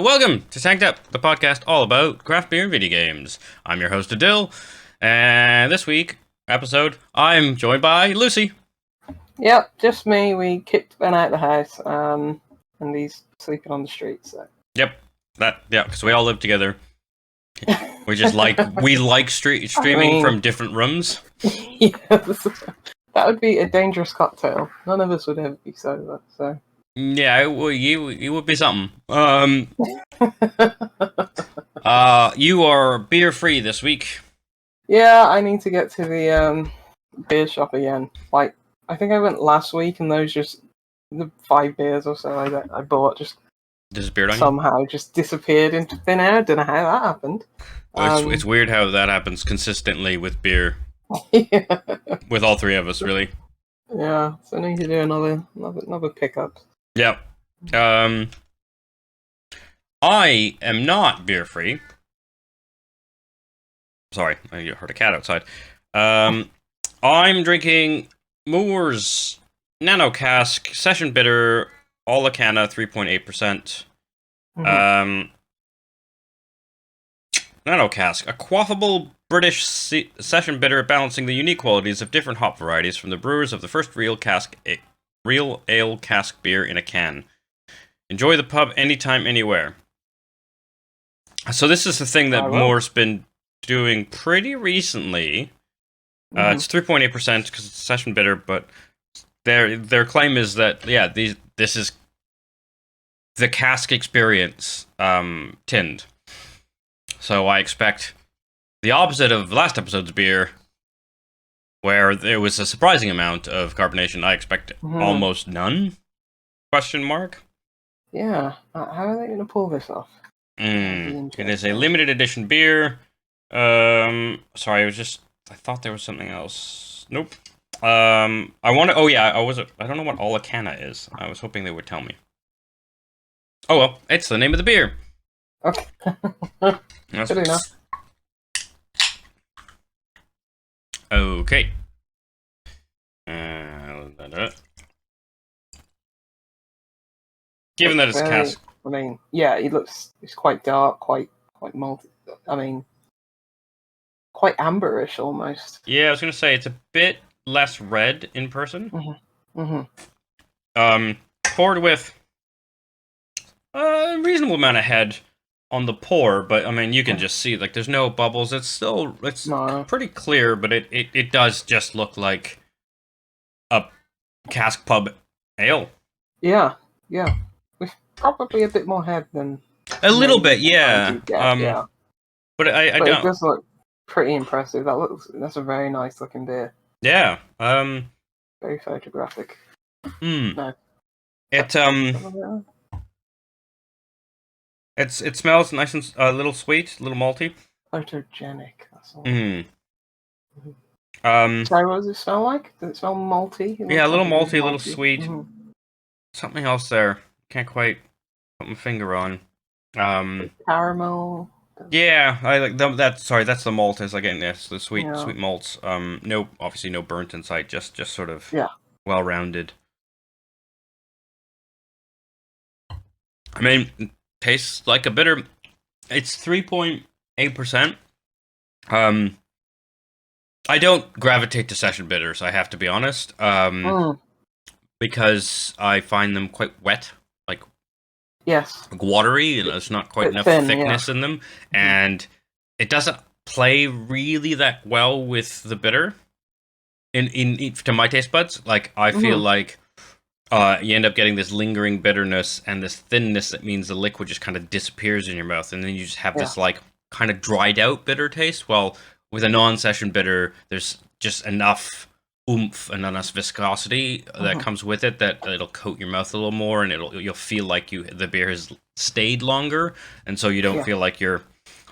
Welcome to Tanked Up, the podcast all about craft beer and video games. I'm your host, Aadil, and this week, episode, I'm joined by Lucy. Yep, just me. We kicked Ben out of the house, and he's sleeping on the street, so. Yep, because we all live together. We just streaming from different rooms. Yes. That would be a dangerous cocktail. None of us would ever be sober, so. Yeah, it would be something. You are beer free this week. Yeah, I need to get to the beer shop again. Like, I think I went last week, and those just the 5 beers or so I bought just disappeared on somehow you? Just disappeared into thin air. Don't know how that happened. It's weird how that happens consistently with beer. Yeah. With all three of us, really. Yeah, so I need to do another pickup. Yep. I am not beer free. Sorry, you heard a cat outside. I'm drinking Moor's Nano Cask Session Bitter Olicana 3.8%. Nano Cask, a quaffable British session bitter balancing the unique qualities of different hop varieties from the brewers of the first real ale cask beer in a can. Enjoy the pub anytime, anywhere. So this is the thing that Moor's been doing pretty recently. It's 3.8% because it's session bitter, but their claim is that this is the cask experience tinned. So I expect the opposite of last episode's beer, where there was a surprising amount of carbonation. I expect almost none? Question mark. Yeah, how are they going to pull this off? It is a limited edition beer. Sorry, I thought there was something else. Nope. I don't know what Olicana is. I was hoping they would tell me. Oh well, it's the name of the beer. Okay. Good enough. Okay. Given that it's cask. I mean, yeah, it's quite dark, quite malty. I mean, quite amberish almost. Yeah, I was gonna say it's a bit less red in person. Poured with a reasonable amount of head on the pour, but I mean you can just see there's no bubbles. It's pretty clear, but it does just look like a cask pub ale. Yeah. With probably a bit more head than a little bit, yeah. But I don't. It does look pretty impressive. That's a very nice looking beer. Yeah. Very photographic. No. It smells nice and a little sweet, a little malty. Photogenic. That's all. Sorry, what does it smell like? Does it smell malty? Yeah, a little malty, a little sweet. Something else there. Can't quite put my finger on. Caramel. Yeah, I like that. Sorry, that's the malt. Is again, yes, the sweet malts. Obviously no burnt inside. Just sort of well rounded. I mean, it tastes like a bitter. It's 3.8%. I don't gravitate to session bitters. I have to be honest. Because I find them quite wet. Yes. Watery, and there's not quite enough thickness in them, and it doesn't play really that well with the bitter. To my taste buds, I feel like you end up getting this lingering bitterness and this thinness that means the liquid just kind of disappears in your mouth, and then you just have this kind of dried out bitter taste. Well, with a non-session bitter, there's just enough oomph and enough viscosity that comes with it that it'll coat your mouth a little more, and you'll feel like the beer has stayed longer, and so you don't feel like you're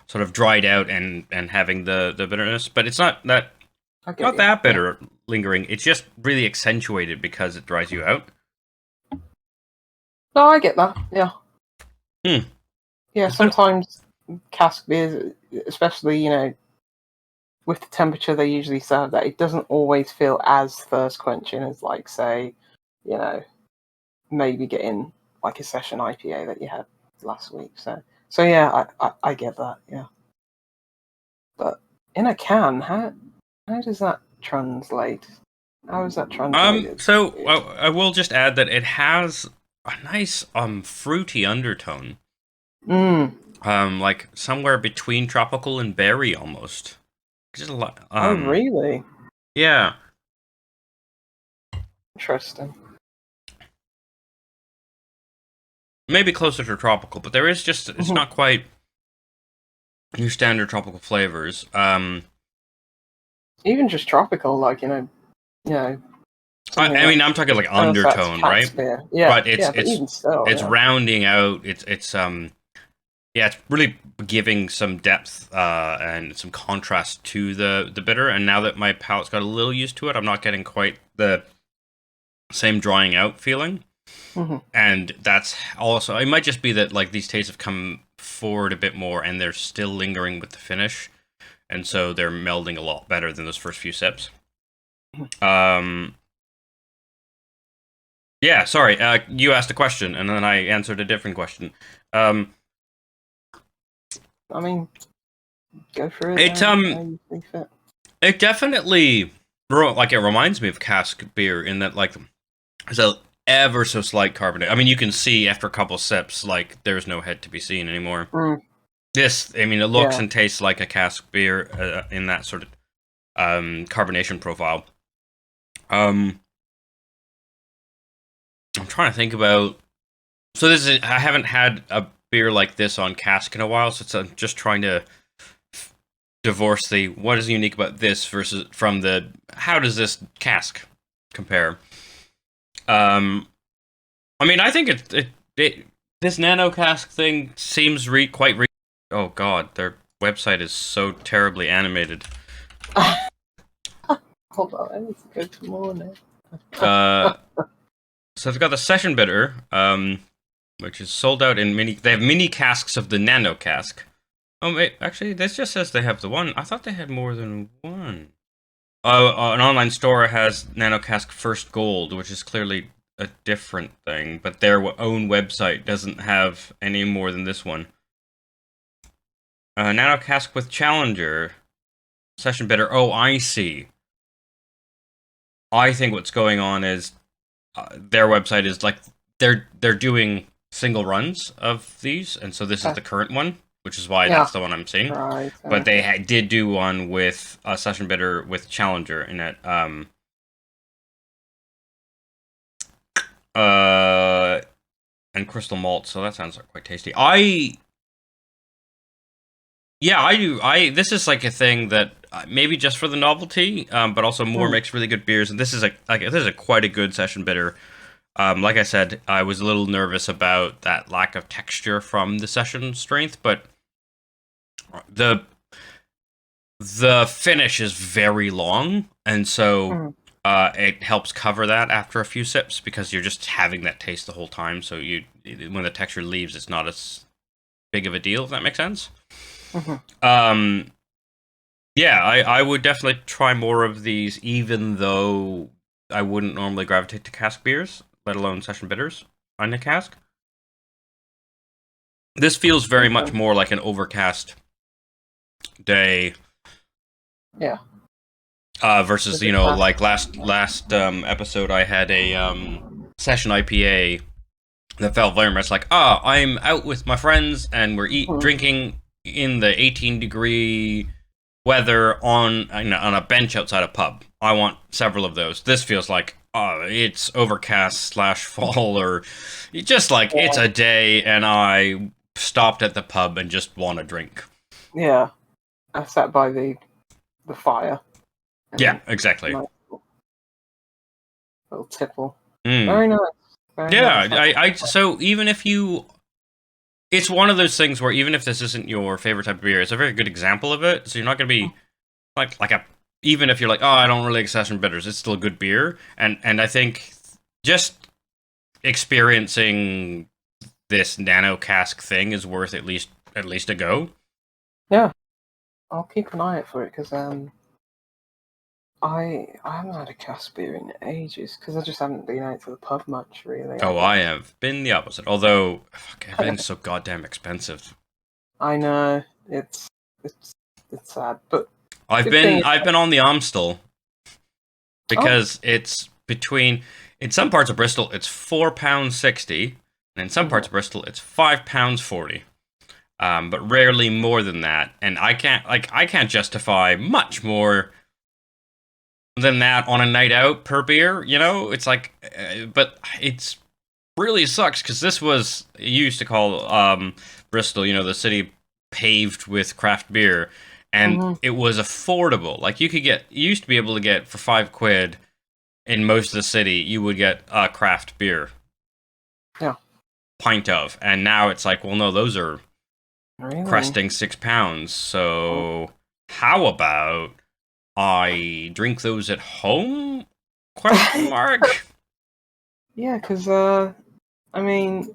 sort of dried out and having the bitterness. But it's not that bitter lingering. It's just really accentuated because it dries you out. No, I get that. Yeah. Yeah, sometimes cask beers, especially with the temperature they usually serve, that it doesn't always feel as thirst quenching as say, maybe getting a session IPA that you had last week. So yeah, I get that. Yeah, but in a can, how does that translate? How is that translated? So I will just add that it has a nice fruity undertone. Like somewhere between tropical and berry almost. Just a lot. Oh really? Yeah. Interesting. Maybe closer to tropical, but there is just it's not quite your standard tropical flavors. Even just tropical, like you know. I mean, I'm talking like undertone, right? Beer. Yeah, but but even still, it's rounding out. It's yeah, it's really giving some depth and some contrast to the bitter. And now that my palate's got a little used to it, I'm not getting quite the same drying out feeling. And that's also, it might just be that like these tastes have come forward a bit more and they're still lingering with the finish, and so they're melding a lot better than those first few sips. Yeah, sorry, you asked a question and then I answered a different question. I mean, go for it. How you see fit. It definitely, like, it reminds me of cask beer in that, like, there's a ever so slight carbonate. I mean, you can see after a couple sips, like, there's no head to be seen anymore. This, I mean, it looks and tastes like a cask beer in that sort of carbonation profile. I'm trying to think about. So this is, I haven't had a beer like this on cask in a while, so I'm just trying to divorce the what is unique about this versus from the how does this cask compare. I mean, I think this Nano Cask thing seems quite oh god, their website is so terribly animated. Hold on, I need to go to Moor now. So they've got the session bitter, which is sold out in mini. They have mini casks of the Nano Cask. Oh wait, actually, this just says they have the one. I thought they had more than one. An online store has Nano Cask First Gold, which is clearly a different thing, but their own website doesn't have any more than this one. Nano Cask with Challenger session bitter. Oh, I see. I think what's going on is their website is like they're doing single runs of these, and so this is the current one, which is why that's the one I'm seeing. Right. But they did do one with a session bitter with Challenger in it. And crystal malt, so that sounds quite tasty. I do. This is like a thing that maybe just for the novelty, but also Moor makes really good beers, and this is quite a good session bitter. Like I said, I was a little nervous about that lack of texture from the session strength, but the finish is very long, and so it helps cover that after a few sips because you're just having that taste the whole time. So when the texture leaves, it's not as big of a deal. If that makes sense. Yeah, I would definitely try more of these, even though I wouldn't normally gravitate to cask beers, let alone session bitters on a cask. This feels very much more like an overcast day. Yeah. Versus, like last episode, I had a session IPA that felt very much like, I'm out with my friends and we're drinking in the 18-degree weather on a bench outside a pub. I want several of those. This feels like, it's overcast / fall, or just like it's a day and I stopped at the pub and just want to drink. Yeah, I sat by the fire. Yeah, exactly. Nice little tipple. Very nice. Nice. So even if it's one of those things where even if this isn't your favorite type of beer, it's a very good example of it. So you're not going to be even if you're like, I don't really like session bitters, it's still a good beer. And I think just experiencing this Nano Cask thing is worth at least a go. Yeah, I'll keep an eye out for it because I haven't had a cask beer in ages because I just haven't been out to the pub much, really. Oh, I have been the opposite. Although, fuck, everything's so goddamn expensive. I know it's sad, but I've good thing been is, on the Amstel because it's between. In some parts of Bristol, it's £4.60, and in some parts of Bristol, it's £5.40. But rarely more than that. And I can't justify much more than that on a night out per beer. You know, it's like, but it's really sucks because this was you used to call Bristol, you know, the city paved with craft beer, and it was affordable. Like you used to be able to get for £5 in most of the city, you would get a craft beer. Yeah. Pint of, and now it's like, well, no, those are cresting £6. So how about I drink those at home? Question mark. Yeah, because I mean,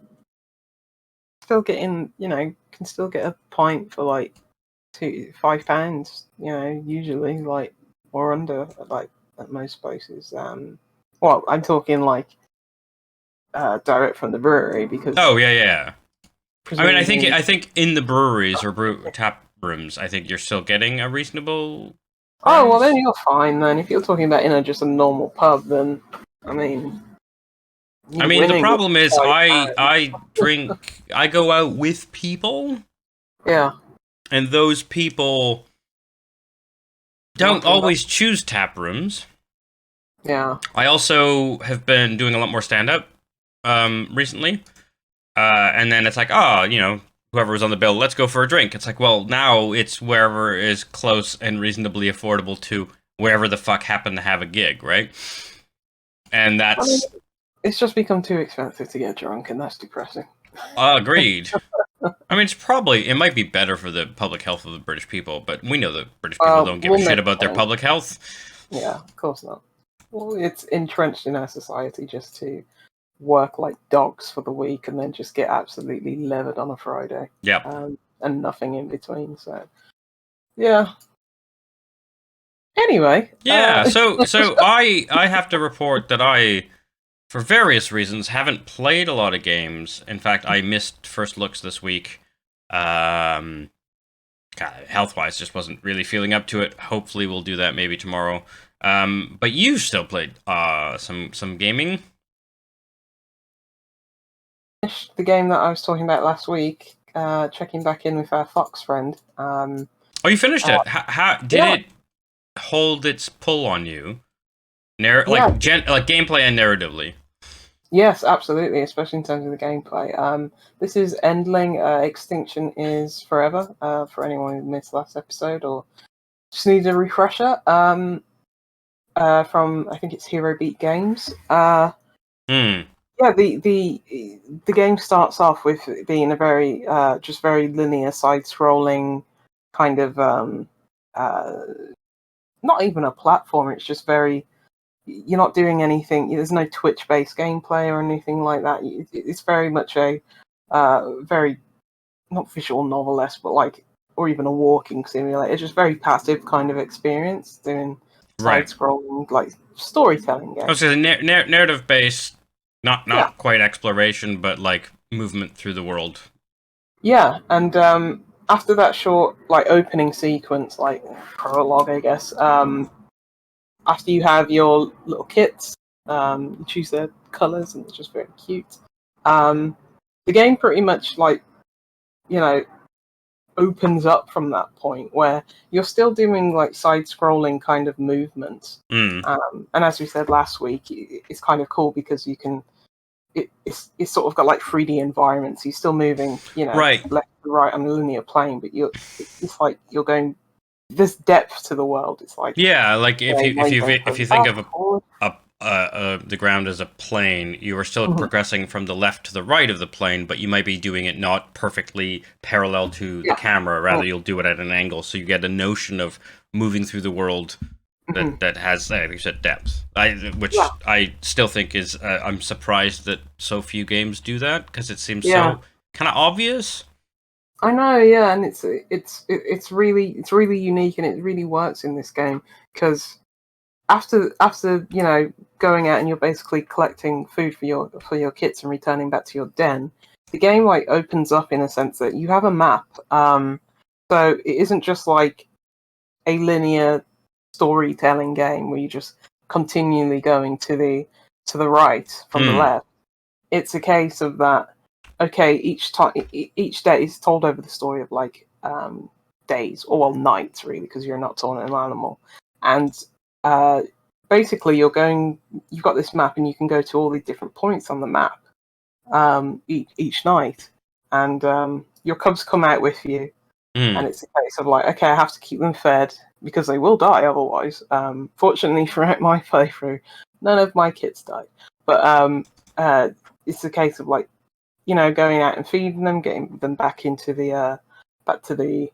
still getting, can still get a pint for like £5, usually, like, or under, like, at most places. Well, I'm talking like direct from the brewery because. Oh yeah. I mean, Presumably, I think in the breweries or tap rooms, I think you're still getting a reasonable price. Oh well, then you're fine. Then if you're talking about just a normal pub, then I mean. The problem is I go out with people. Yeah. And those people don't always choose tap rooms. Yeah. I also have been doing a lot more stand-up recently. And then it's like, oh, whoever was on the bill, let's go for a drink. It's like, well, now it's wherever is close and reasonably affordable to wherever the fuck happened to have a gig, right? And that's... it's just become too expensive to get drunk, and that's depressing. Agreed. I mean, it might be better for the public health of the British people, but we know that British people don't give a shit about their public health. Yeah, of course not. Well, it's entrenched in our society just to work like dogs for the week and then just get absolutely levered on a Friday. Yep. And nothing in between, so... Yeah. Anyway. Yeah, so I have to report that I, for various reasons, haven't played a lot of games. In fact, I missed first looks this week. Health-wise, just wasn't really feeling up to it. Hopefully we'll do that maybe tomorrow. But you've still played some gaming. The game that I was talking about last week, checking back in with our Fox friend. Oh, you finished it? How did it hold its pull on you? Gameplay and narratively. Yes, absolutely, especially in terms of the gameplay. This is Endling. Extinction is forever. For anyone who missed last episode or just needs a refresher. From I think it's Hero Beat Games. Yeah, the game starts off with being a very very linear side-scrolling kind of not even a platform. It's just very. You're not doing anything. There's no Twitch-based gameplay or anything like that. It's very much a very not visual novel-esque, but or even a walking simulator. It's just very passive kind of experience doing side-scrolling storytelling game. Oh, so narrative-based, not quite exploration, but movement through the world. Yeah, and after that short opening sequence, prologue, I guess. After you have your little kits, you choose their colours, and it's just very cute. The game pretty much opens up from that point where you're still doing side-scrolling kind of movements. And as we said last week, it's kind of cool because you can. It's sort of got 3D environments. You're still moving, left to right on a linear plane, but it's like you're going. There's depth to the world. It's if you think of the ground as a plane, you are still progressing from the left to the right of the plane, but you might be doing it not perfectly parallel to the camera. Rather, you'll do it at an angle, so you get a notion of moving through the world that has, like you said, depth. I still think is. I'm surprised that so few games do that because it seems so kind of obvious. I know, yeah, and it's really unique, and it really works in this game because after going out and you're basically collecting food for your kits and returning back to your den, the game like opens up in a sense that you have a map. So it isn't just like a linear storytelling game where you're just continually going to the right from the left. It's a case of that. Okay, each day is told over the story of like days, or nights really, because you're not on an animal, and basically you've got this map, and you can go to all the different points on the map each night, and your cubs come out with you, and it's a case of like, okay, I have to keep them fed because they will die otherwise. Fortunately, throughout my playthrough, none of my kits died, but it's a case of like, going out and feeding them, getting them back to the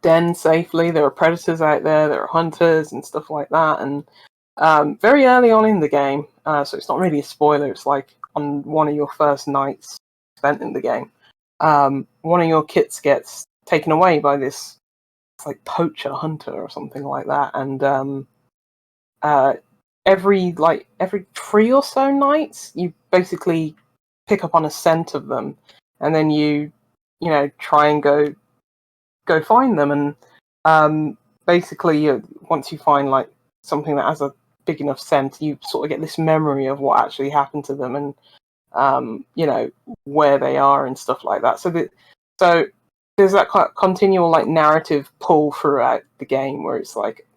den safely. There are predators out there, there are hunters and stuff like that, and very early on in the game, so it's not really a spoiler, it's like on one of your first nights spent in the game, one of your kits gets taken away by this like poacher hunter or something like that, and every 3 or so nights you basically pick up on a scent of them, and then you try and go find them, and basically once you find like something that has a big enough scent, you sort of get this memory of what actually happened to them, and where they are and stuff like that. So there's that continual like narrative pull throughout the game where it's like,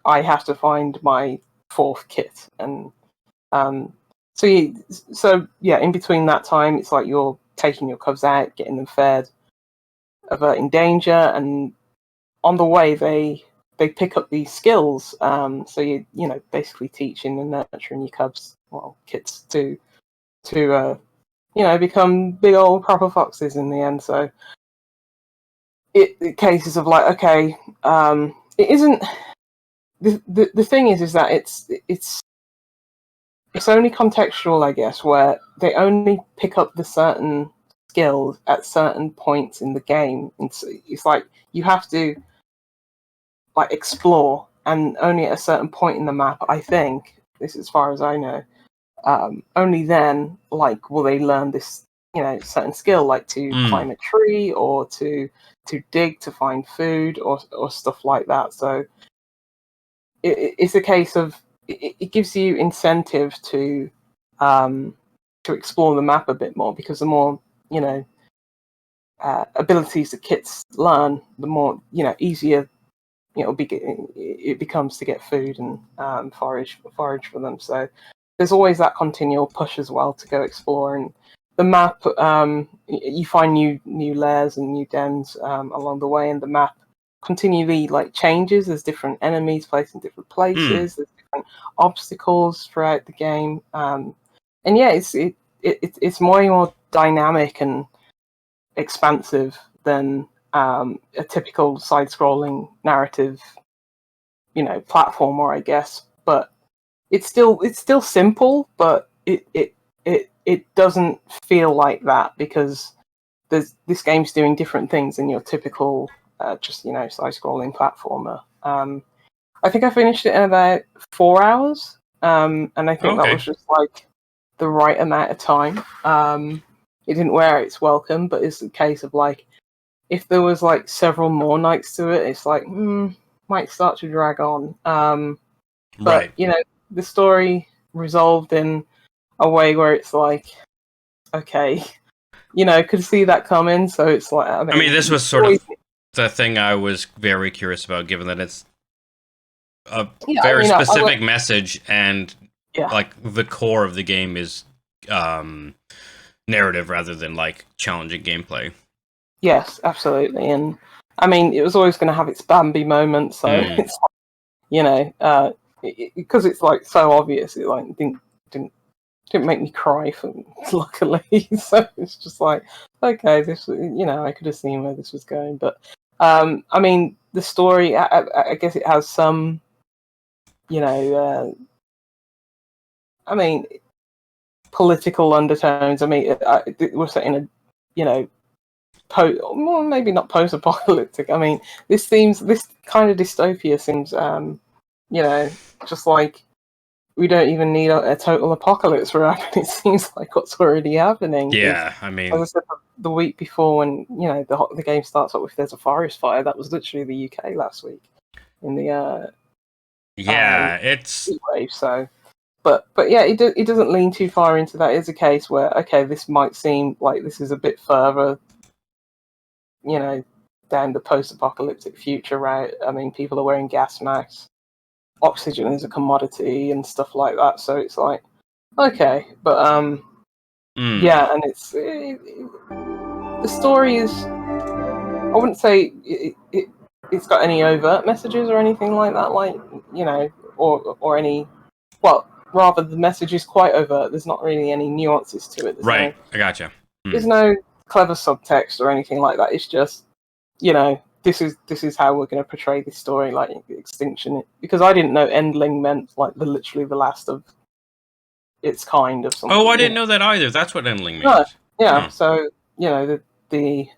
I have to find my 4th kit, and so in between that time, it's like you're taking your cubs out, getting them fed, averting danger, and on the way they pick up these skills. So you basically teaching and nurturing your cubs, kits to become big old proper foxes in the end. So it cases of like, okay, it isn't. The thing is that it's only contextual, I guess, where they only pick up the certain skills at certain points in the game. It's like you have to like explore, and only at a certain point in the map, I think, this is as far as I know, only then like will they learn this certain skill, like to climb a tree, or to dig to find food, or stuff like that. So it's a case of it gives you incentive to explore the map a bit more, because the more abilities the kits learn, the more easier it becomes to get food and forage for them. So there's always that continual push as well to go explore, and the map, you find new lairs and new dens along the way, and the map continually like changes. There's different enemies placed in different places. There's different obstacles throughout the game, and yeah, it's more dynamic and expansive than a typical side-scrolling narrative, platformer, I guess. But it's still simple, but it doesn't feel like that, because this game's doing different things than your typical side-scrolling platformer. I think I finished it in about 4 hours, and I think that was just like the right amount of time. It didn't wear its welcome, but it's a case of like, if there was like several more nights to it, it's like might start to drag on. But the story resolved in a way where it's like, okay, could see that coming. So it's like, I mean this was sort of the thing I was very curious about, given that it's a very specific message, and like the core of the game is narrative rather than like challenging gameplay. Yes, absolutely. And I mean, it was always going to have its Bambi moment, so it's because it's like so obvious, it like didn't make me cry, luckily. So it's just like, okay, this, I could have seen where this was going. But I mean, the story, I guess it has some, I mean, political undertones. I mean, we're set in a, well, maybe not post-apocalyptic. I mean, this kind of dystopia seems You know, just like we don't even need a total apocalypse for happening. It seems like what's already happening. Yeah, I mean, as I said, the week before, when the game starts up with there's a forest fire, that was literally the UK last week in the it's heat wave. So, but yeah, it doesn't lean too far into that. It's a case where this might seem like this is a bit further, down the post-apocalyptic future route. I mean, people are wearing gas masks. Oxygen is a commodity and stuff like that. So it's like, okay, but yeah, and the story is. I wouldn't say it's got any overt messages or anything like that. Like or any. Well, rather the message is quite overt. There's not really any nuances to it. Right. I gotcha. There's no clever subtext or anything like that. It's just, this is how we're going to portray this story, like Extinction. Because I didn't know Endling meant like literally the last of its kind of something. Oh, I didn't know that either. That's what Endling means. No, yeah. So the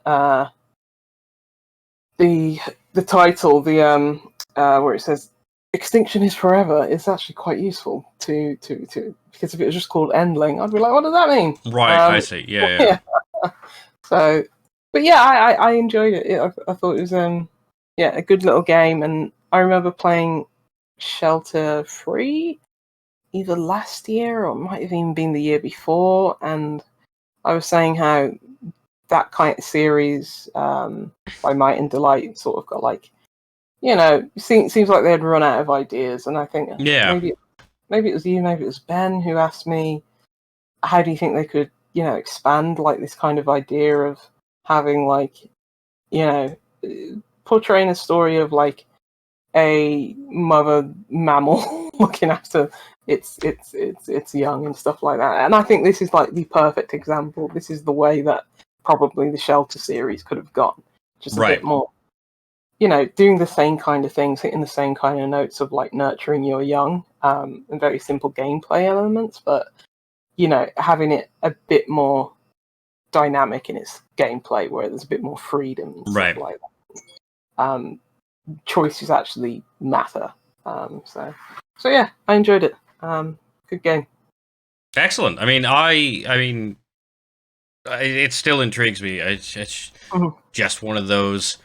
title, where it says Extinction is forever, is actually quite useful to because if it was just called Endling, I'd be like, what does that mean? Right, I see. Yeah. So, but yeah, I enjoyed it. I thought it was a good little game, and I remember playing Shelter 3 either last year or it might have even been the year before, and I was saying how that kind of series by Might and Delight sort of got like, seems like they had run out of ideas, and I think maybe it was you, maybe it was Ben who asked me, how do you think they could expand like this kind of idea of having like portraying a story of like a mother mammal looking after its young and stuff like that. And I think this is like the perfect example. This is the way that probably the Shelter series could have gone, just a bit more, doing the same kind of things, hitting the same kind of notes of like nurturing your young, and very simple gameplay elements, but having it a bit more dynamic in its gameplay, where there's a bit more freedom and stuff like that. Choices actually matter. So yeah, I enjoyed it. Good game. Excellent. I mean, it still intrigues me. It's just one of those.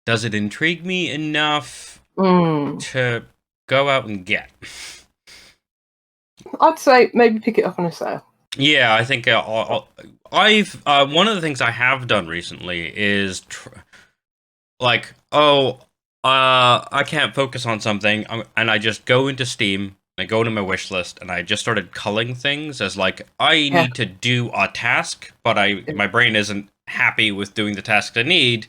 Does it intrigue me enough to go out and get? I'd say maybe pick it up on a sale. Yeah, I think I've one of the things I have done recently is I can't focus on something, and I just go into Steam, I go to my wish list, and I just started culling things as like I need to do a task, but my brain isn't happy with doing the task I need.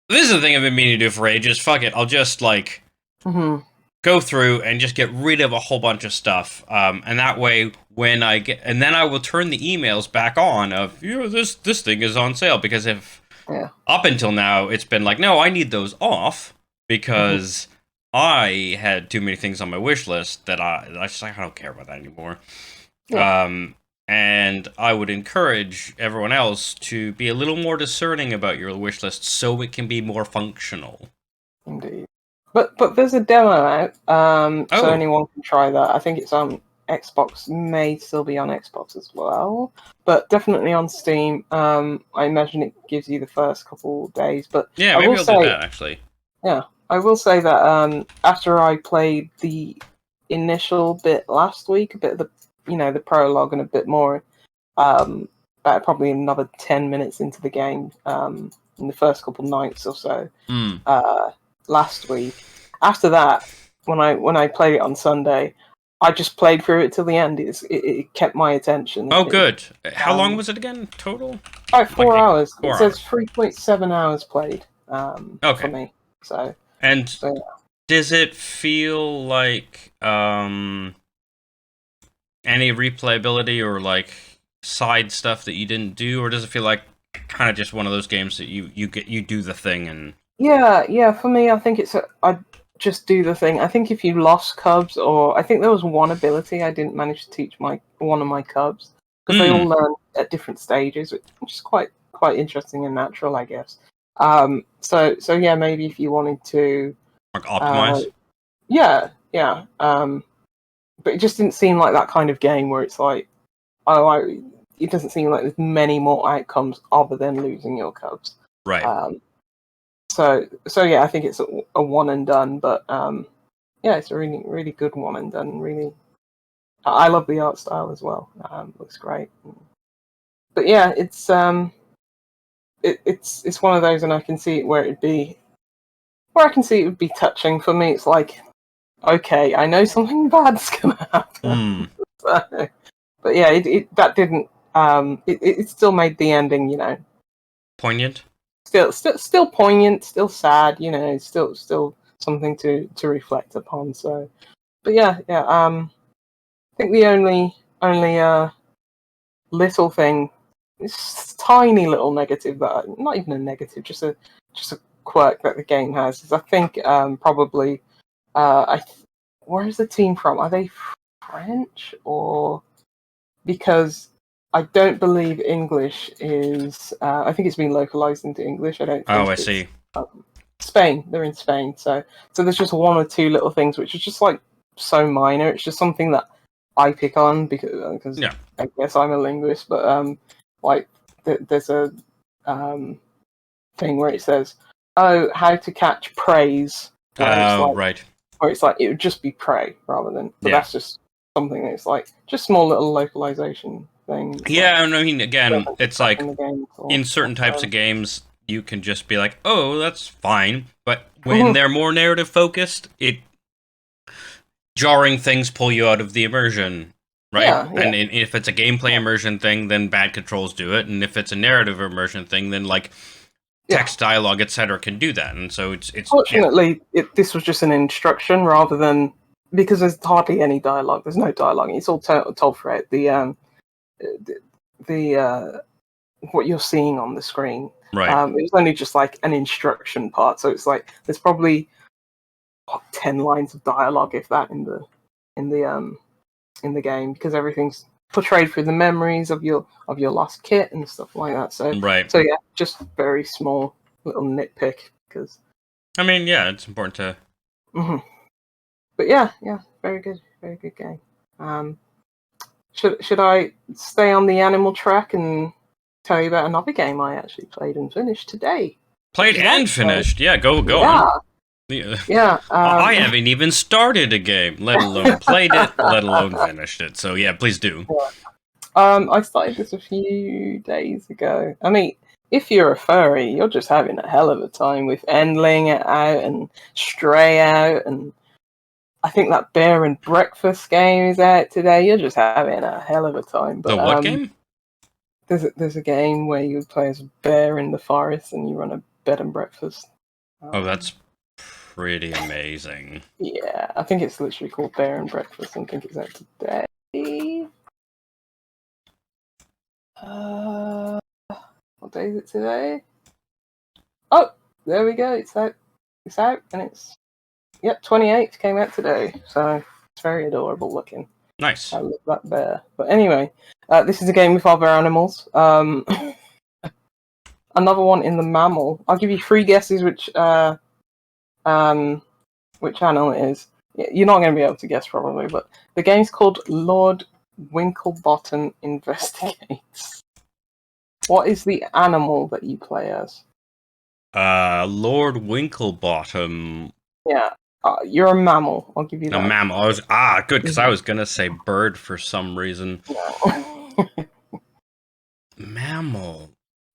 This is the thing I've been meaning to do for ages. Fuck it, I'll just like go through and just get rid of a whole bunch of stuff, and that way when I get, and then I will turn the emails back on of this thing is on sale, because if up until now it's been like, no, I need those off because I had too many things on my wish list that I just like, I don't care about that anymore. And I would encourage everyone else to be a little more discerning about your wish list so it can be more functional. Indeed. But there's a demo out, so anyone can try that. I think it's on Xbox, may still be on Xbox as well, but definitely on Steam. I imagine it gives you the first couple days, but yeah, maybe I'll do that actually. Yeah, I will say that after I played the initial bit last week, a bit of the prologue and a bit more, about probably another 10 minutes into the game, in the first couple nights or so, last week. After that, when I played it on Sunday, I just played through it till the end. It kept my attention. Oh, good. How long was it again, total? About 4 hours. It says 3.7 hours played for me. So, does it feel like any replayability or like side stuff that you didn't do, or does it feel like kind of just one of those games that you do the thing and? Yeah. For me, I think I just do the thing. I think if you lost cubs, or I think there was one ability I didn't manage to teach one of my cubs, because they all learn at different stages, which is quite interesting and natural, I guess. So yeah, maybe if you wanted to like optimize. Yeah, yeah. But it just didn't seem like that kind of game where it's like, it doesn't seem like there's many more outcomes other than losing your cubs. Right. So yeah, I think it's a one and done, but yeah, it's a really, really good one and done. Really, I love the art style as well. Looks great. But yeah, it's one of those, and I can see it where I can see it would be touching. For me, it's like, okay, I know something bad's gonna happen. So, but yeah, that didn't. It still made the ending, Poignant. Still poignant, still sad. Still something to reflect upon. So, but yeah. I think the only little thing, it's tiny little negative, that not even a negative, just a quirk that the game has is, I think, probably where is the team from? Are they French, or because I don't believe English is. I think it's been localized into English. I don't think I it's see. Spain. They're in Spain, so there's just one or two little things which is just like so minor. It's just something that I pick on because Yeah. I guess I'm a linguist, but like there's a thing where it says, "Oh, how to catch praise," where it's like, Right. it would just be prey rather than. But Yeah. that's just something that's like just small little localization thing. Yeah, I mean, again, it's like In the game in certain types of games, you can just be like, "Oh, that's fine," but when they're more narrative focused, jarring things pull you out of the immersion, right? Yeah. And if it's a gameplay immersion thing, then bad controls do it, and if it's a narrative immersion thing, then like text, dialogue, etc., can do that. And so it's Fortunately, this was just an instruction rather than, because there's hardly any dialogue. There's no dialogue. It's all told throughout the what you're seeing on the screen. right. It was only just like an instruction part, so it's like there's probably 10 lines of dialogue, if that, in the game, because everything's portrayed through the memories of your lost kit and stuff like that. So Right. So yeah, just very small little nitpick, because I mean, yeah, it's important to. But yeah, very good game. Should I stay on the animal track and tell you about another game I actually played and finished today? Played and finished. Yeah, go Yeah. on. Yeah. I haven't even started a game, let alone played it, let alone finished it. So yeah, please do. Yeah. I started this a few days ago. I mean, if you're a furry, you're just having a hell of a time with Endling out and Stray out, and I think that Bear and Breakfast game is out today. You're just having a hell of a time. But The what game? There's a game where you play as a bear in the forest and you run a bed and breakfast. Oh, that's pretty amazing. Yeah, I think it's literally called Bear and Breakfast. I think it's out today. What day is it today? Oh, there we go. It's out. It's out, and it's 28th came out today. So it's very adorable looking. Nice. I love that bear. But anyway, this is a game with other animals. Another one in the mammal. I'll give you 3 guesses which animal it is. You're not going to be able to guess probably, but the game's called Lord Winklebottom Investigates. What is the animal that you play as? Lord Winklebottom. Yeah, you're a mammal. I'll give you that. A mammal. Good, because I was gonna say bird for some reason. No. Mammal.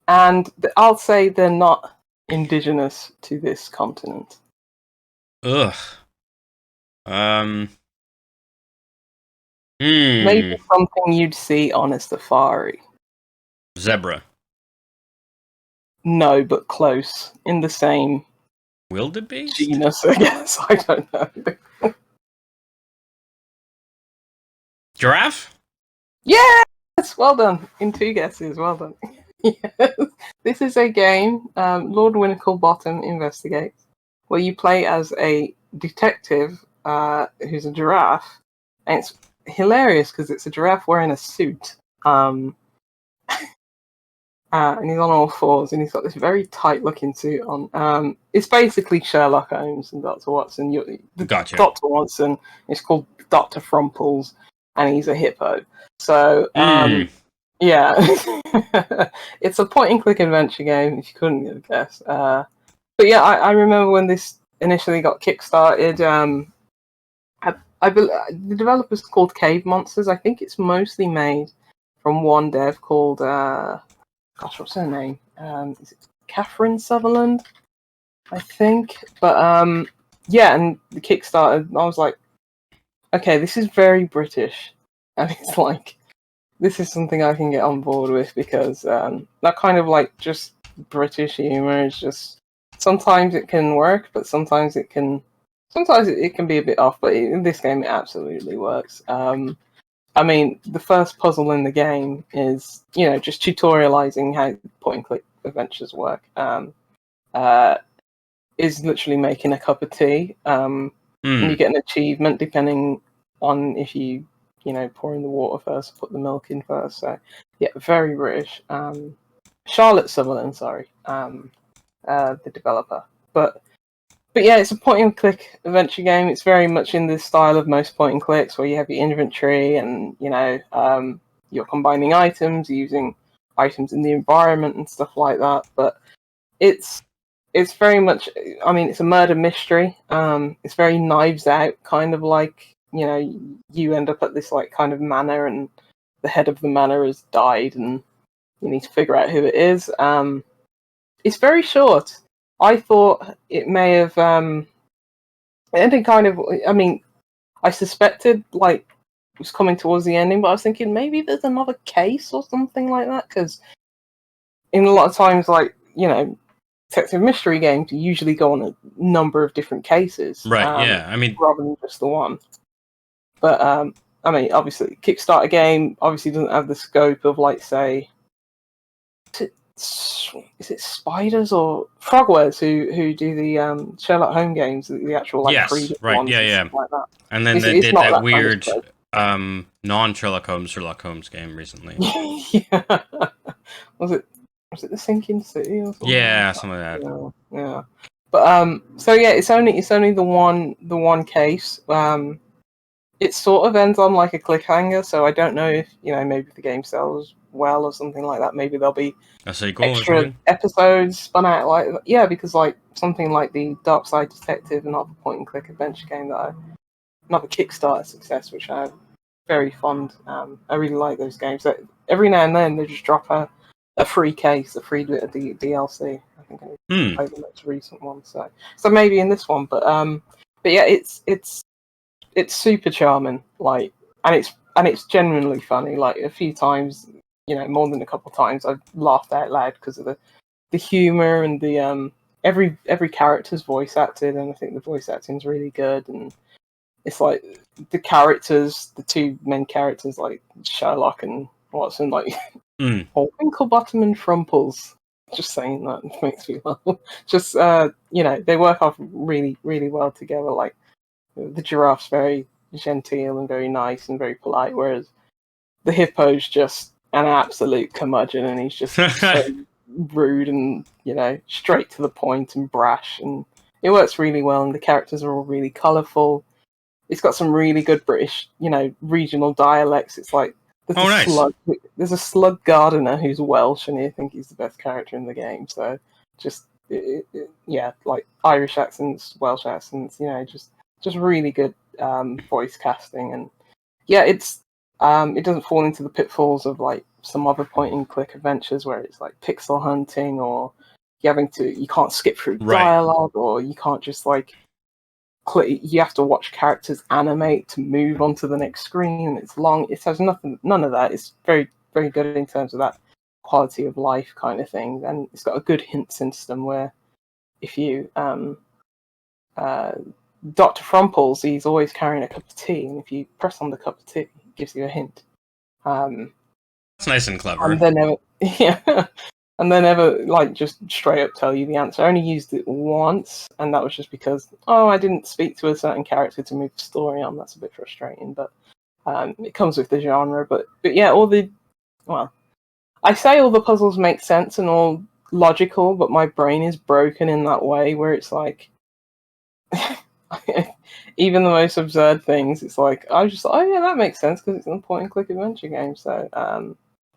And I'll say they're not indigenous to this continent. Ugh. Maybe something you'd see on a safari. Zebra. No, but close. In the same Wildebeest? genus, I guess. I don't know. Giraffe? Yes! Well done. In 2 guesses. Well done. Yes. This is a game, Lord Winklebottom Investigates, where you play as a detective who's a giraffe. And it's hilarious because it's a giraffe wearing a suit. and he's on all fours, and he's got this very tight-looking suit on. It's basically Sherlock Holmes and Dr. Watson. Gotcha. Dr. Watson is called Dr. Frumples, and he's a hippo. So, yeah, it's a point-and-click adventure game, if you couldn't have guessed. But yeah, I remember when this initially got kickstarted. The developer's called Cave Monsters. I think it's mostly made from one dev called gosh, what's her name? Is it Catherine Sutherland? I think. But yeah, and the Kickstarter, I was like, okay, this is very British, and it's like, this is something I can get on board with, because that kind of like just British humor is just, sometimes it can work, but sometimes it can be a bit off. But in this game, it absolutely works. I mean, the first puzzle in the game is, just tutorializing how point-and-click adventures work. Is literally making a cup of tea. And you get an achievement depending on if you pour in the water first, put the milk in first. So yeah, very British. Charlotte Sutherland, sorry, the developer. But yeah, it's a point-and-click adventure game. It's very much in the style of most point-and-clicks, where you have your inventory and you're combining items, using items in the environment and stuff like that. But it's very much, I mean, it's a murder mystery. It's very Knives Out, kind of like, you end up at this like kind of manor, and the head of the manor has died, and you need to figure out who it is. It's very short. I thought it may have ended kind of. I mean, I suspected like it was coming towards the ending, but I was thinking maybe there's another case or something like that, because in a lot of times, like detective mystery games, you usually go on a number of different cases, right? Yeah, I mean, rather than just the one. But I mean, obviously, Kickstarter game obviously doesn't have the scope of, like, say, is it Spiders or Frogwares who do the Sherlock Holmes games, the actual like yes, 3D right, ones, yeah, and yeah. stuff like that. And then they It's did not that that weird kind of non-Sherlock Holmes game recently. Yeah, was it the Sinking City or something? Yeah, something like that. Yeah. But so yeah, it's only the one case. It sort of ends on like a cliffhanger, so I don't know if maybe if the game sells well or something like that, maybe there'll be A sequel or extra something? episodes spun out, like, yeah, because like something like the Dark Side Detective, another point-and-click adventure game another Kickstarter success, which I'm very fond. I really like those games. So every now and then they just drop a free case, a free bit of the DLC. I think I played the most recent one, so maybe in this one, but yeah, it's super charming, like, and it's genuinely funny. Like, a few times, more than a couple of times, I've laughed out loud because of the humor, and the every character's voice acted, and I think the voice acting's really good. And it's like the two main characters, like Sherlock and Watson, like or Winklebottom and Frumples. Just saying that makes me laugh. Just they work off really, really well together. Like, the giraffe's very genteel and very nice and very polite, whereas the hippo's just an absolute curmudgeon, and he's just so rude and straight to the point and brash. And it works really well, and the characters are all really colourful. It's got some really good British, regional dialects. It's like there's a slug gardener who's Welsh, and I think he's the best character in the game. So just yeah, like Irish accents, Welsh accents, just really good voice casting. And yeah, it doesn't fall into the pitfalls of like some other point-and-click adventures where it's like pixel hunting, or you can't skip through dialogue, or you can't just like you have to watch characters animate to move on to the next screen. It's long. It has none of that. It's very, very good in terms of that quality of life kind of thing. And it's got a good hint system where if you Dr. Frumples, he's always carrying a cup of tea, and if you press on the cup of tea, it gives you a hint. That's nice and clever. And they never like just straight up tell you the answer. I only used it once, and that was just because I didn't speak to a certain character to move the story on. That's a bit frustrating, but it comes with the genre. But yeah, I say all the puzzles make sense and all logical, but my brain is broken in that way where it's like, even the most absurd things, it's like I was just like, oh yeah, that makes sense because it's a point-and-click adventure game. So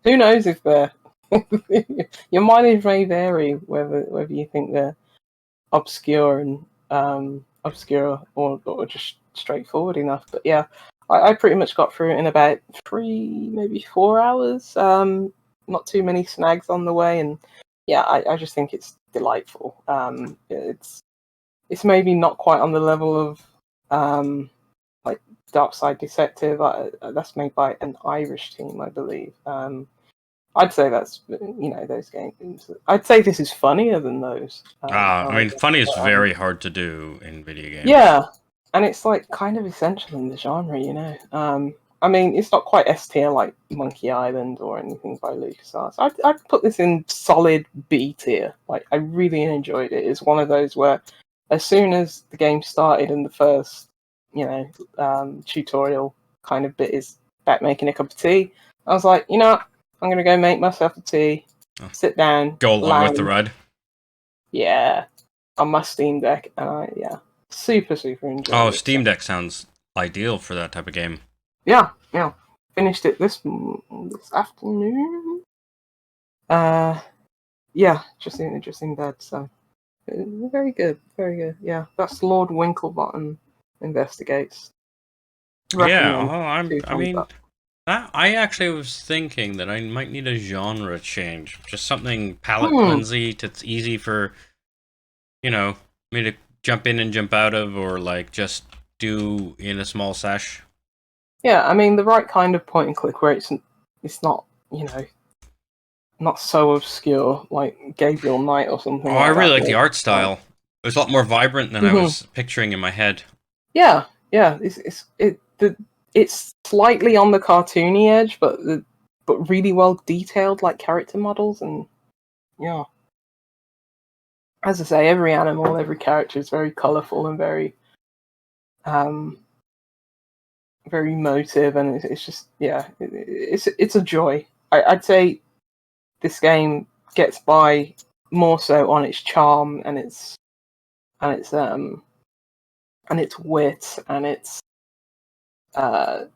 who knows if they're your mileage may vary whether you think they're obscure or just straightforward enough. But yeah, I pretty much got through it in about 3, maybe 4 hours. Not too many snags on the way, and yeah, I just think it's delightful. It's maybe not quite on the level of like Dark Side Detective. That's made by an Irish team, I believe. I'd say that's those games. I'd say this is funnier than those. I mean, funny is very hard to do in video games. Yeah, and it's like kind of essential in the genre, you know. I mean, it's not quite S tier like Monkey Island or anything by LucasArts. I'd put this in solid B tier. Like, I really enjoyed it. It's one of those where, as soon as the game started and the first, tutorial kind of bit is about making a cup of tea, I was like, you know what? I'm gonna go make myself a tea, sit down, go along with the ride. Yeah, on my Steam Deck, and super enjoyed it. Oh, Steam Deck sounds ideal for that type of game. Yeah. Finished it this afternoon. Yeah, just in bed. So very good. Yeah, that's Lord Winklebottom Investigates. Recommend. I actually was thinking that I might need a genre change, just something palate cleansy that's easy for, me to jump in and jump out of, or like just do in a small sesh. Yeah, I mean the right kind of point and click where it's not not so obscure like Gabriel Knight or something. I really like the art style. It was a lot more vibrant than I was picturing in my head. Yeah, it's slightly on the cartoony edge, but really well detailed, like character models, and yeah. As I say, every animal, every character is very colourful and very emotive, and it's just it's a joy. I'd say this game gets by more so on its charm and its wit and its on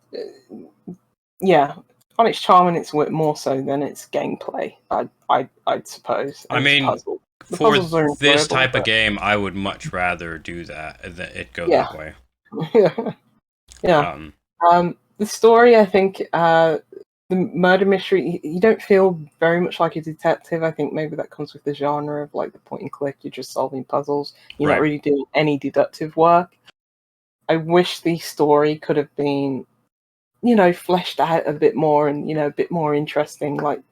its charm and its wit more so than its gameplay. I'd suppose. I mean, for this type of game, I would much rather do that than it go that way. Yeah. The story, I think, the murder mystery, you don't feel very much like a detective. I think maybe that comes with the genre of like the point and click. You're just solving puzzles. You're not really doing any deductive work. I wish the story could have been, fleshed out a bit more and a bit more interesting, like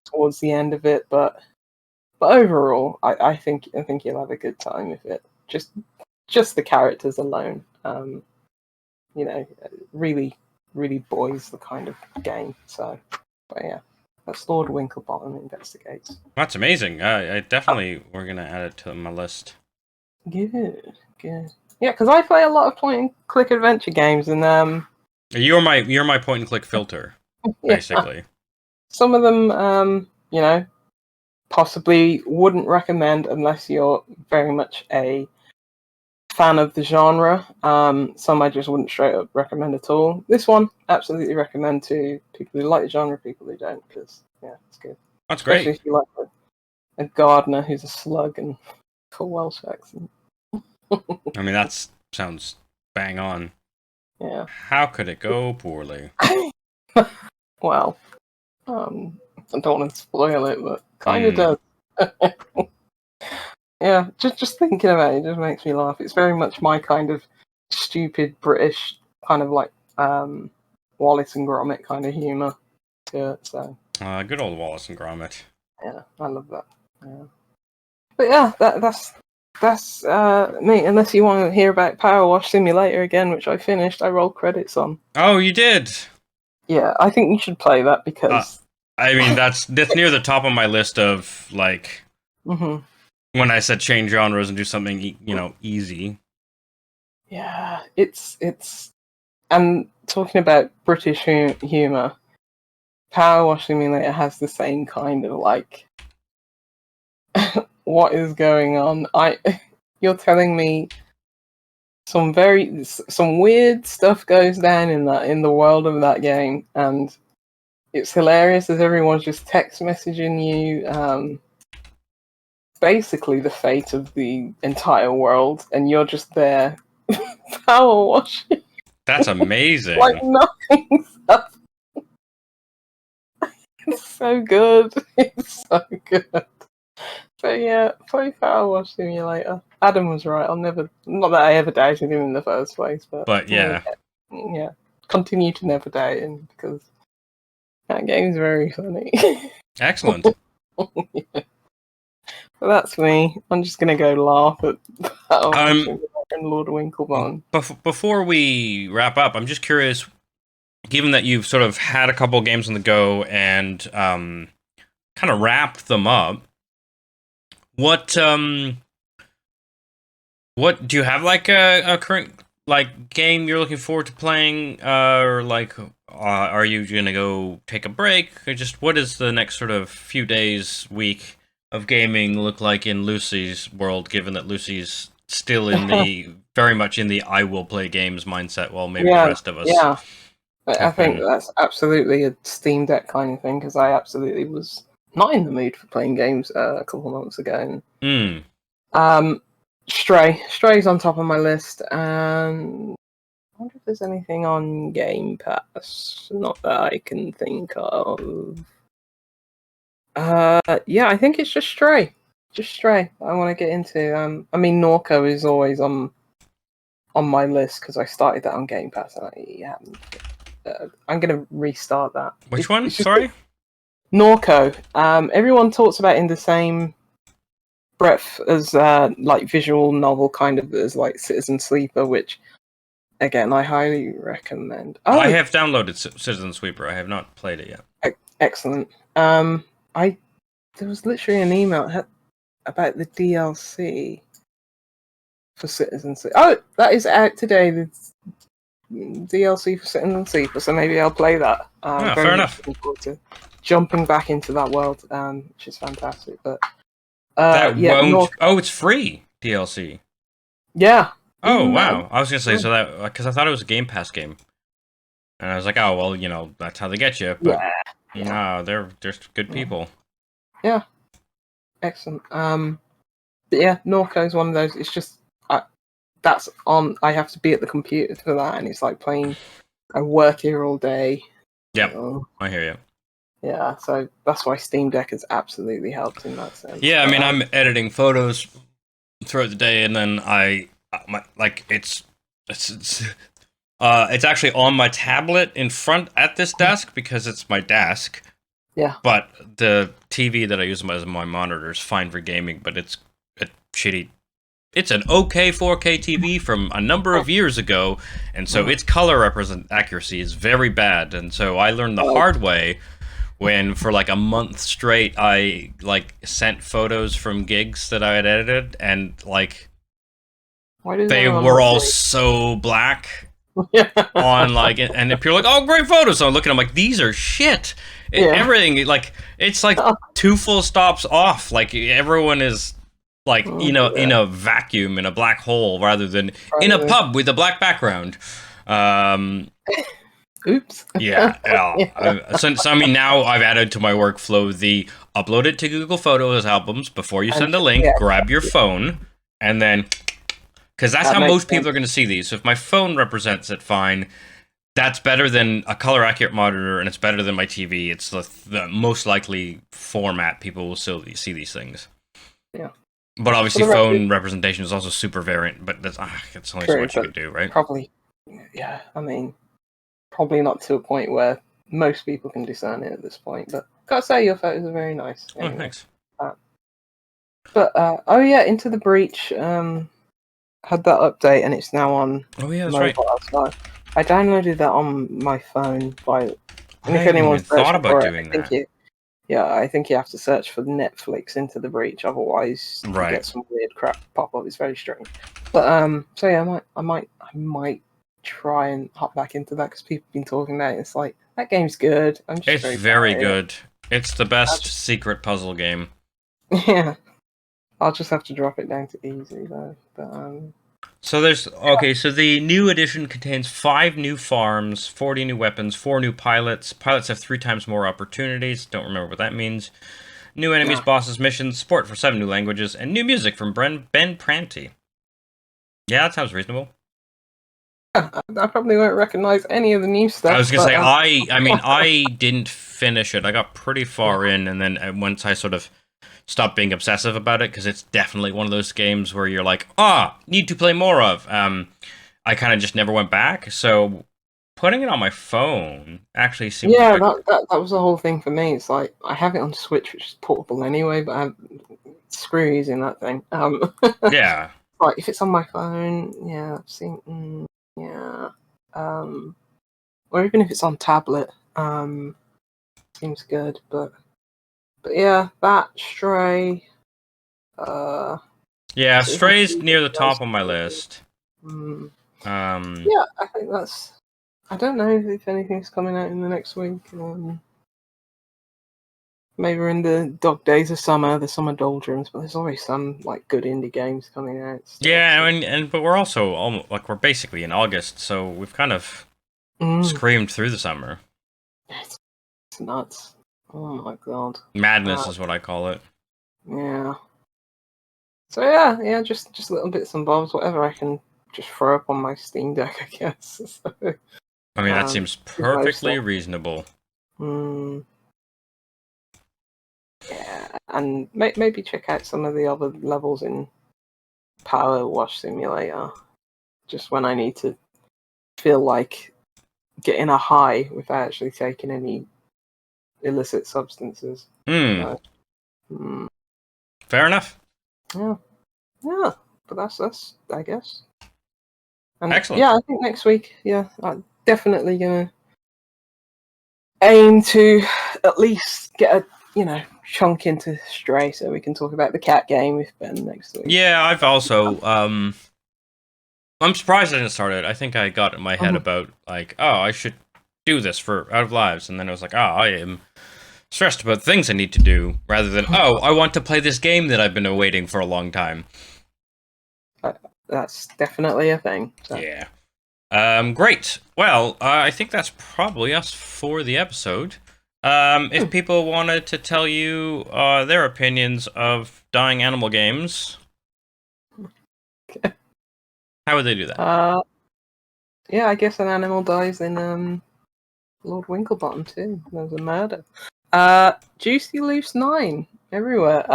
towards the end of it. But overall, I think you'll have a good time with it. Just the characters alone, really, really buoys the kind of game. So, but yeah, that's Lord Winklebottom Investigates. That's amazing. I definitely we're gonna add it to my list. Good. Yeah, because I play a lot of point and click adventure games, and you're my point and click filter, basically. Some of them, possibly wouldn't recommend unless you're very much a fan of the genre. Some I just wouldn't straight up recommend at all. This one, absolutely recommend to people who like the genre, people who don't, because it's good. That's great. Especially if you like a gardener who's a slug and full Welsh accent. I mean, that sounds bang on. Yeah. How could it go poorly? Well, I don't want to spoil it, but kind of does. Yeah, just thinking about it just makes me laugh. It's very much my kind of stupid British kind of like Wallace and Gromit kind of humour to it. So good old Wallace and Gromit. Yeah, I love that. Yeah. But yeah, that's me. Unless you want to hear about Power Wash Simulator again, which I finished, I rolled credits on. Oh, you did? Yeah, I think you should play that because. I mean, that's near the top of my list of like. When I said change genres and do something, easy. Yeah, it's and talking about British humour, Power Wash Simulator has the same kind of like, what is going on? You're telling me some weird stuff goes down in the world of that game, and it's hilarious as everyone's just text messaging you. Basically the fate of the entire world, and you're just there power washing. That's amazing. Like nothing's up. It's so good. It's so good. So yeah, play Power Wash Simulator. Adam was right. Not that I ever doubted him in the first place, but yeah. Yeah. Continue to never doubt him, because that game's very funny. Excellent. Yeah. So that's me. I'm just gonna go laugh at Power Wash Simulator and Lord Winklebottom. Before we wrap up, I'm just curious, given that you've sort of had a couple of games on the go and kind of wrapped them up, what do you have, like a current like game you're looking forward to playing, or like are you gonna go take a break, or just what is the next sort of few days, week of gaming look like in Lucy's world, given that Lucy's still in the very much in the I will play games mindset, while maybe the rest of us. Yeah. I think that's absolutely a Steam Deck kind of thing, because I absolutely was not in the mood for playing games a couple of months ago. Stray's on top of my list, and I wonder if there's anything on Game Pass. Not that I can think of. Yeah, I think it's just Stray. Just Stray. I want to get into. I mean, Norco is always on my list because I started that on Game Pass, and I'm gonna restart that. Which one? Sorry. Norco. Everyone talks about it in the same breadth as like visual novel, kind of as like Citizen Sleeper, which again I highly recommend. Oh, I have downloaded Citizen Sleeper. I have not played it yet. Excellent. There was literally an email about the DLC for Citizen Sleeper. Oh, that is out today. The DLC for Citizen Sleeper, so maybe I'll play that. Fair enough. Looking forward to jumping back into that world, which is fantastic. But it's free DLC. Yeah. Oh wow! I was gonna say, so that because I thought it was a Game Pass game, and I was like, oh well, that's how they get you. But no, they're good people. Yeah. Excellent. But yeah, Norco is one of those. It's just that's on. I have to be at the computer for that, and it's like playing. I work here all day. Yep, I hear you. Yeah, so that's why Steam Deck has absolutely helped in that sense. Yeah, I mean, I'm editing photos throughout the day, and then it's actually on my tablet in front at this desk because it's my desk. Yeah. But the TV that I use as my monitor is fine for gaming, but it's a shitty. It's an okay 4K TV from a number of years ago, and so its color accuracy is very bad. And so I learned the hard way when, for like a month straight, I sent photos from gigs that I had edited, and they were all so black on and if you're like, oh, great photos, so I'm looking, I'm like, these are shit. Everything it's like 2 full stops off. Like everyone is in a vacuum, in a black hole, rather than in a pub with a black background. Oops. Yeah. So I mean, now I've added to my workflow the upload it to Google Photos albums before you send a link. Grab your phone, and then because that's how most people are going to see these. So if my phone represents it fine, that's better than a color accurate monitor, and it's better than my TV. It's the most likely format people will still see these things. Yeah. But obviously, phone representation is also super variant. But that's it's only so much you can do, right? Probably. Yeah. I mean, probably not to a point where most people can discern it at this point. But gotta say, your photos are very nice. Anyway. Oh, thanks. But Into the Breach had that update, and it's now on. Oh yeah, that's mobile. right. So I downloaded that on my phone I haven't even thought about doing that. I think you have to search for Netflix Into the Breach, otherwise you get some weird crap pop up. It's very strange. But so yeah, I might try and hop back into that because people have been talking about it. It's like That game's good. I'm just It's very good. It's the best secret puzzle game. Yeah. I'll just have to drop it down to easy though. But So so the new edition contains 5 new farms, 40 new weapons, 4 new pilots. Pilots have 3 times more opportunities. Don't remember what that means. New enemies, bosses, missions, support for 7 new languages, and new music from Ben Pranty. Yeah, that sounds reasonable. I probably won't recognize any of the new stuff. I was gonna say, I didn't finish it. I got pretty far in, and then once I sort of stopped being obsessive about it, because it's definitely one of those games where you're like, need to play more of. I kind of just never went back, so putting it on my phone actually seems... Yeah, that was the whole thing for me. It's like, I have it on Switch, which is portable anyway, but I have screw using that thing. Yeah. Like, if it's on my phone, yeah, yeah. Or even if it's on tablet, seems good, but yeah, that, Stray, yeah, Stray's near the top of my list. Yeah, I think that's... I don't know if anything's coming out in the next week. Maybe we're in the dog days of summer, the summer doldrums, but there's always some like good indie games coming out. So, yeah, but we're also almost like we're basically in August, so we've kind of screamed through the summer. It's nuts. Oh my god. Madness is what I call it. Yeah. So yeah, just little bits and bobs, whatever I can just throw up on my Steam Deck, I guess. So, I mean, that seems perfectly reasonable. Yeah, and maybe check out some of the other levels in Power Wash Simulator, just when I need to feel like getting a high without actually taking any illicit substances. Fair enough. Yeah, but that's I guess. And excellent. Yeah, I think next week, I'm definitely gonna aim to at least get a chunk into Stray, so we can talk about the cat game with Ben next week. Yeah, I've also I'm surprised I didn't start it. I think I got in my head about like, I should do this for Out of Lives, and then I was like, I am stressed about things I need to do, rather than I want to play this game that I've been awaiting for a long time. That's definitely a thing. So. Yeah. Great. Well, I think that's probably us for the episode. If people wanted to tell you their opinions of dying animal games, how would they do that? Yeah, I guess an animal dies in Lord Winklebottom too. There's a murder. Juicy Loose 9 everywhere.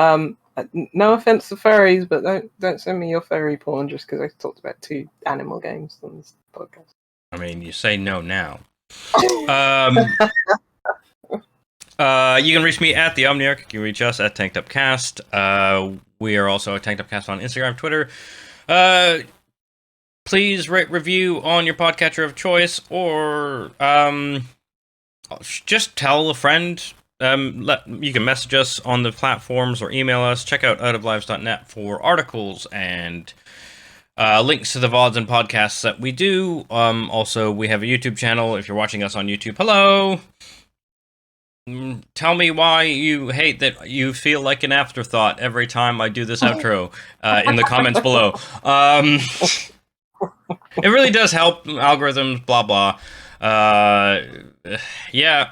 No offense to furries, but don't send me your furry porn just because I talked about 2 animal games on this podcast. I mean, you say no now. You can reach me at the Omniarch. You can reach us at TankedUpCast. We are also at TankedUpCast on Instagram, Twitter. Please rate, review on your podcatcher of choice, or just tell a friend. You can message us on the platforms or email us. Check out outoflives.net for articles and links to the VODs and podcasts that we do. Also, we have a YouTube channel. If you're watching us on YouTube, hello! Tell me why you hate that you feel like an afterthought every time I do this outro in the comments below. It really does help algorithms, blah blah.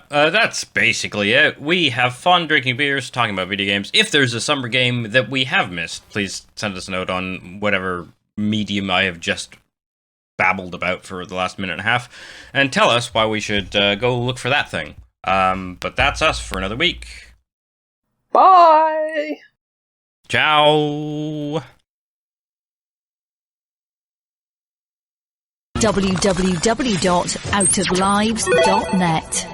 That's basically it. We have fun drinking beers, talking about video games. If there's a summer game that we have missed, please send us a note on whatever medium I have just babbled about for the last minute and a half, and tell us why we should go look for that thing. But that's us for another week. Bye! Ciao! www.outoflives.net